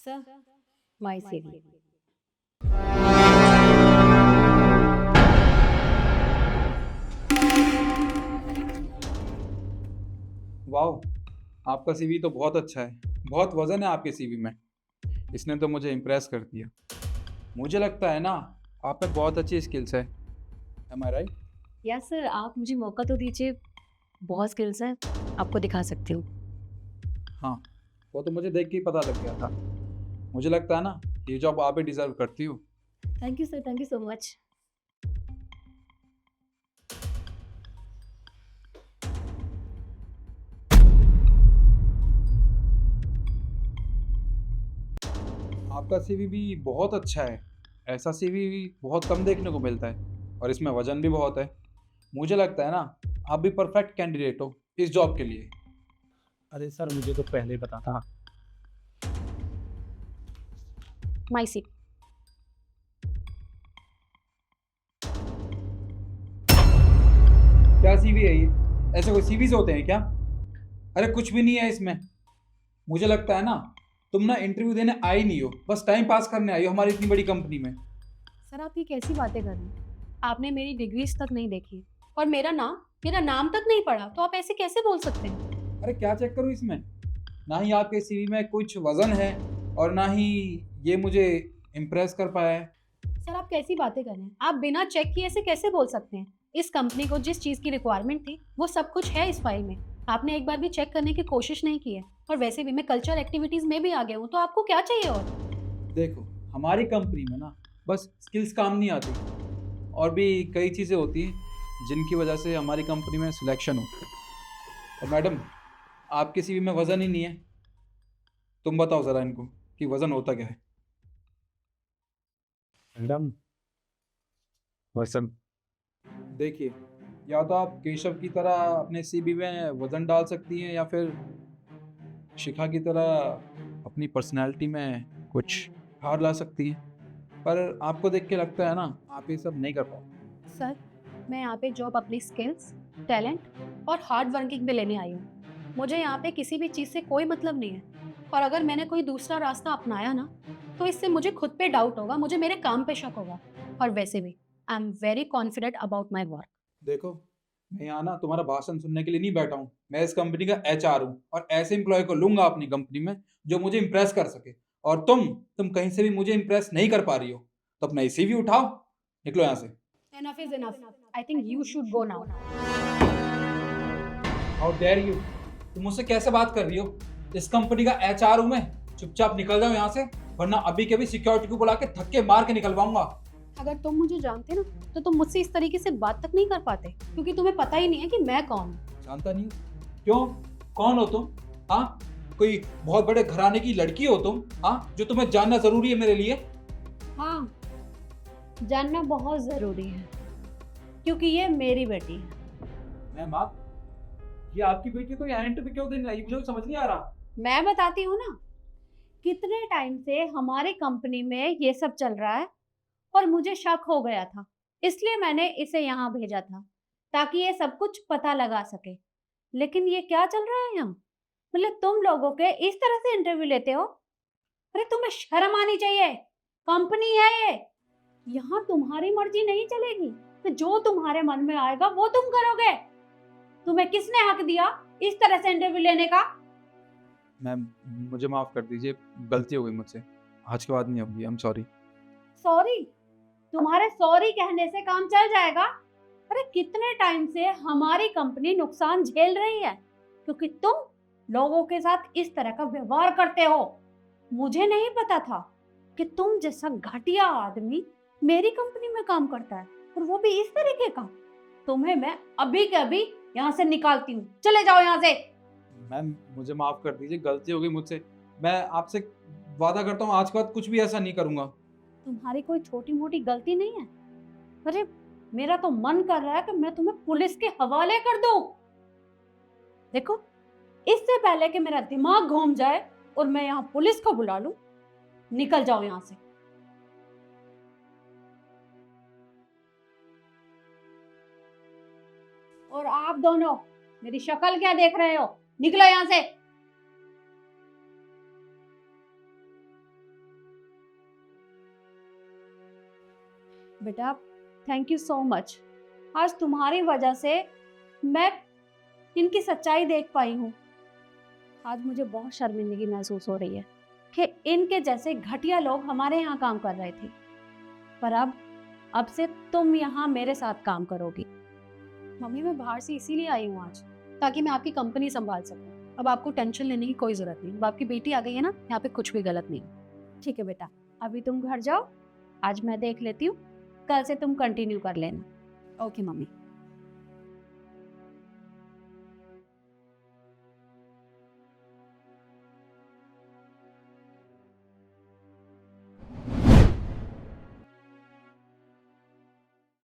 Sir, my CV. वाह, आपका CV तो बहुत अच्छा है। बहुत वजन है आपके सीवी में। इसने तो मुझे इम्प्रेस कर दिया। मुझे लगता है ना, आप में बहुत अच्छी स्किल्स है। एम आई राइट? या सर, आप मुझे मौका तो दीजिए। बहुत स्किल्स हैं, आपको दिखा सकती हूँ। हाँ, वो तो मुझे देख के ही पता लग गया था। मुझे लगता है ना, ये जॉब आप ही डिजर्व करती हो। Thank you sir, thank you so much. आपका सीवी भी बहुत अच्छा है। ऐसा सीवी बहुत कम देखने को मिलता है, और इसमें वजन भी बहुत है। मुझे लगता है ना, आप भी परफेक्ट कैंडिडेट हो इस जॉब के लिए। अरे सर, मुझे तो पहले पता था। My seat. क्या सीवी है ये? ऐसे कोई सीवीज होते हैं क्या? अरे कुछ भी नहीं है इसमें। मुझे लगता है ना, तुम ना इंटरव्यू देने आई नहीं हो, बस टाइम पास करने आई हो हमारी इतनी बड़ी कंपनी में। सर, आप ये कैसी बातें कर रहे हैं? आपने मेरी डिग्रीज तक नहीं देखी और मेरा नाम तक नहीं पढ़ा, तो आप ऐसे कैसे बोल सकते हैं? अरे क्या चेक करूँ इसमें? ना ही आपके सीवी में कुछ वजन है, और ना ही ये मुझे इम्प्रेस कर पाया है। सर, आप कैसी बातें कर रहे हैं? आप बिना चेक किए ऐसे कैसे बोल सकते हैं? इस कंपनी को जिस चीज़ की रिक्वायरमेंट थी वो सब कुछ है इस फाइल में। आपने एक बार भी चेक करने की कोशिश नहीं की है। और वैसे भी मैं कल्चर एक्टिविटीज़ में भी आ गया हूँ, तो आपको क्या चाहिए और? देखो, हमारी कंपनी में ना बस स्किल्स काम नहीं आती, और भी कई चीज़ें होती हैं जिनकी वजह से हमारी कंपनी में सिलेक्शन होता है। और मैडम, आपके सीवी में वजन ही नहीं है। तुम बताओ ज़रा इनको कि वजन होता क्या है। मैडम, वसन। देखिए, या तो आप केशव की तरह अपने सीबी में वजन डाल सकती हैं, या फिर शिखा की तरह अपनी पर्सनैलिटी में कुछ हार ला सकती हैं। पर आपको देख के लगता है ना, आप ये सब नहीं कर पाओगे। सर, मैं यहाँ पे जॉब अपनी स्किल्स, टैलेंट और हार्ड वर्किंग पे लेने आई हूँ। मुझे यहाँ पे किसी भी चीज़ से कोई मतलब नहीं है। और अगर मैंने कोई दूसरा रास्ता अपनाया ना, तो इससे मुझे खुद पे डाउट होगा, मुझे मेरे काम पे शक होगा। और वैसे भी I am very confident about my work. देखो, मैं यहाँ ना तुम्हारा भाषण सुनने के लिए नहीं बैठा हूँ। मैं इस कंपनी का एचआर हूँ, और ऐसे एम्प्लॉय को लूंगा अपनी कंपनी में जो मुझे इम्प्रेस कर सके। और तुम कहीं से भी मुझे इम्प्रेस नहीं कर पा रही हो, तो अपना सीवी उठाओ, निकलो यहाँ से। Enough is enough. I think you should go now. How dare you! तुम मुझसे कैसे बात कर रही हो? इस कंपनी का एचआर हूँ मैं। चुपचाप निकल जाओ यहाँ से, वरना अभी के अभी सिक्योरिटी को बुला के धक्के मार के निकलवाऊंगा। अगर तुम मुझे जानते ना, तो तुम मुझसे इस तरीके से बात तक नहीं कर पाते, क्योंकि तुम्हें पता ही नहीं है कि मैं कौन हूँ। जानता नहीं हूँ? क्यों? कौन हो तुम? हाँ, कोई बहुत बड़े घराने की लड़की हो तुम? हाँ, जो तुम्हें जानना जरूरी है मेरे लिए? हाँ, जानना बहुत जरूरी है, क्योंकि ये मेरी बेटी है। मैं माँ, ये आपकी बेटी को यहाँ इंटरव्यू क्यों देने आई? मुझे समझ नहीं आ रहा। मैं बताती हूँ ना, कितने टाइम से हमारी कंपनी में ये सब चल रहा है और मुझे शक हो गया था, इसलिए मैंने इसे यहाँ भेजा था ताकि ये सब कुछ पता लगा सके। लेकिन ये क्या चल रहा है यहाँ? मतलब तुम लोगों के इस तरह से इंटरव्यू लेते हो? अरे तुम्हें शर्म आनी चाहिए। कंपनी है ये, यहाँ तुम्हारी मर्जी नहीं चलेगी। तो जो तुम्हारे मन में आएगा वो तुम करोगे। तुम्हें किसने हक दिया इस तरह से इंटरव्यू लेने का? मैम, मुझे माफ कर दीजिए, गलती हो गई मुझसे। आज के बाद नहीं होगी। I am sorry. सॉरी? तुम्हारे सॉरी कहने से काम चल जाएगा? अरे कितने टाइम से हमारी कंपनी नुकसान झेल रही है क्योंकि तुम लोगों के साथ इस तरह का व्यवहार करते हो। मुझे नहीं पता था कि तुम जैसा घटिया आदमी मेरी कंपनी में काम करता है, और वो भी इस तरीके का। तुम्हें मैं अभी के अभी यहाँ से निकालती हूँ। चले जाओ यहाँ से। मैम, मुझे माफ कर दीजिए, गलती हो गई मुझसे। मैं आपसे वादा करता हूँ, आज के बाद कुछ भी ऐसा नहीं करूँगा। तुम्हारी कोई छोटी मोटी गलती नहीं है। अरे मेरा तो मन कर रहा है कि मैं तुम्हें पुलिस के हवाले कर दूं। देखो, इससे पहले कि मेरा दिमाग घूम जाए और मैं यहाँ पुलिस को बुला लूं, निकल जाओ यहाँ से। और आप दोनों मेरी शक्ल क्या देख रहे हो? निकलो यहाँ से। बेटा थैंक यू सो मच। आज तुम्हारी वजह से मैं इनकी सच्चाई देख पाई हूँ। आज मुझे बहुत शर्मिंदगी महसूस हो रही है कि इनके जैसे घटिया लोग हमारे यहाँ काम कर रहे थे, पर अब से तुम यहाँ मेरे साथ काम करोगी। मम्मी मैं बाहर से इसीलिए आई हूँ आज, ताकि मैं आपकी कंपनी संभाल सकूँ। अब आपको टेंशन लेने की कोई ज़रूरत नहीं। अब आपकी बेटी आ गई है ना, यहाँ पे कुछ भी गलत नहीं। ठीक है बेटा, अभी तुम घर जाओ, आज मैं देख लेती हूँ, कल से तुम कंटिन्यू कर लेना। Okay mummy.